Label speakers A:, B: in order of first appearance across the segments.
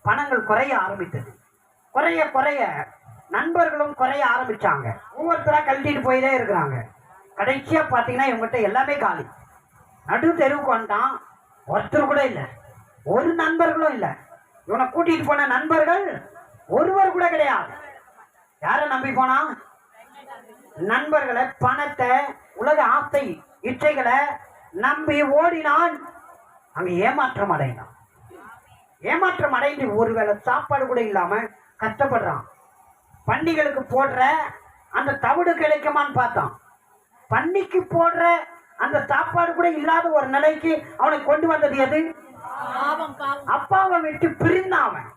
A: பணங்கள் குறைய ஆரம்பித்தது. குறைய குறைய நண்பர்களும் குறைய ஆரம்பிச்சாங்க. ஒவ்வொருத்தராக கழட்டிட்டு போயிட்டே இருக்கிறாங்க. கடைசியா பார்த்தீங்கன்னா இவங்ககிட்ட எல்லாமே காலி. நடு தெருவுக்கு வந்துட்டான். ஒருத்தர் கூட இல்லை, ஒரு நண்பர்களும் இல்லை. இவனை கூட்டிட்டு போன நண்பர்கள் ஒருவர் கூட கிடையாது. யாரை நம்பி போனா? நண்பர்களை, பணத்தை, உலக ஆசை இச்சைகளை நம்பி ஓடினான். அங்க ஏமாற்றம் அடைந்தான். ஏமாற்றம் அடைந்து ஒருவேளை சாப்பாடு கூட இல்லாம கஷ்டப்படுறான். பண்டிகளுக்கு போடுற அந்த தவிடு கிடைக்குமான்னு பார்த்தான். பன்னிக்கு போடுற அந்த சாப்பாடு கூட இல்லாத ஒரு நிலைக்கு அவனை கொண்டு வந்தது எது? அப்பாவை விட்டு பிரிந்தான் அவன்.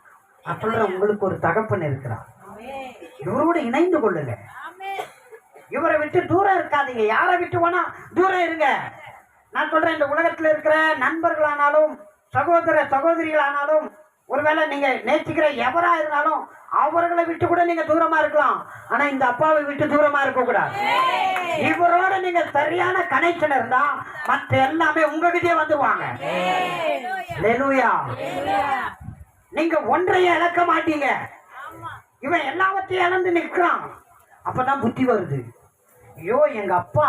A: நான் சொல்றேன், உங்களுக்கு ஒரு தகப்பன் இருக்கிறார். இவரோடு இணைந்து கொள்ளுங்க. இவரை விட்டு தூரம் இருக்காதீங்க. யாரை விட்டு வேணா தூரம் இருங்க. நான் சொல்றேன், இந்த உலகத்துல இருக்கிற நண்பர்களானாலும் சகோதர சகோதரிகளானாலும் ஒருவேளை நீங்க நேசிக்கிற எவரா இருந்தாலும் அவர்களை விட்டு கூட நீங்க தூரமா இருக்கலாம். ஆனா இந்த அப்பாவை விட்டு தூரமா இருக்க கூடாது. இவரோட நீங்க சரியான கனெக்ஷன் இருந்தா மற்ற எல்லாமே உங்ககிட்டயே வந்துருவாங்க. நீங்க ஒன்றைய இழக்க மாட்டீங்க. இவன் எல்லாவற்றையும் இழந்து நிற்கிறான். அப்பதான் புத்தி வருது. ஐயோ, எங்க அப்பா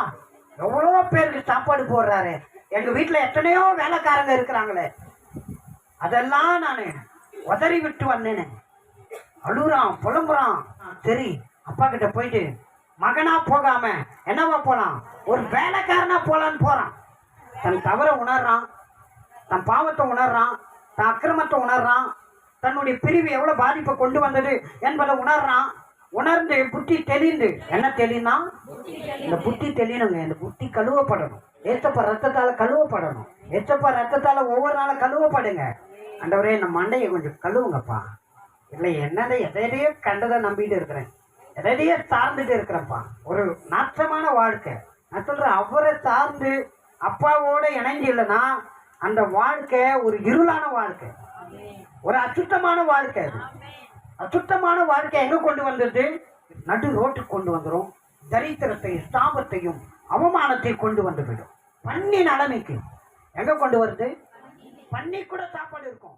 A: எவ்வளோ பேருக்கு சாப்பாடு போடுறாரு, எங்க வீட்டுல எத்தனையோ வேலைக்காரங்க இருக்கிறாங்களே, அதெல்லாம் நான் உதறி விட்டு வந்தேன்னு அழுறான், புலம்புறான். சரி, அப்பா கிட்ட போயிட்டு மகனா போகாம என்னவா போலாம், ஒரு வேலைக்காரனா போலான்னு போறான். தன் தவற உணர்றான், தன் பாவத்தை உணர்றான், தன் அக்கிரமத்தை உணர்றான், தன்னுடைய பிரிவு எவ்வளவு பாதிப்பை கொண்டு வந்தது என்பதை உணர்றான். உணர்ந்து புத்தி தெளிந்து, என்ன தெளினா, இந்த புத்தி தெளினுங்க. இந்த புத்தி கழுவப்படணும். ஏற்றப்ப ரத்தத்தால கழுவப்படணும். ஏற்றப்ப ரத்தத்தால ஒவ்வொரு நாளும் கழுவப்படுங்க. ஆண்டவரே, நம்ம மண்டையை கொஞ்சம் கழுவுங்கப்பா. இல்லை என்னதை எதையோ கண்டதை நம்பிட்டு இருக்கிறேன், எதையோ சார்ந்துட்டு இருக்கிறேன்ப்பா. ஒரு நாற்றமான வாழ்க்கை. நான் சொல்றேன், அவரை சார்ந்து அப்பாவோட இணைஞ்சு இல்லைன்னா அந்த வாழ்க்கை ஒரு இருளான வாழ்க்கை, ஒரு அசுத்தமான வாழ்க்கை. அது அசுத்தமான வாழ்க்கை எங்க கொண்டு வந்துட்டு நடு ரோட்டுக்கு கொண்டு வந்துடும். தரித்திரத்தையும் சாபத்தையும் அவமானத்தை கொண்டு வந்து விடும். பன்னி நிலைமைக்கு எங்க கொண்டு வருது? பன்னி கூட சாப்பாடு இருக்கும்.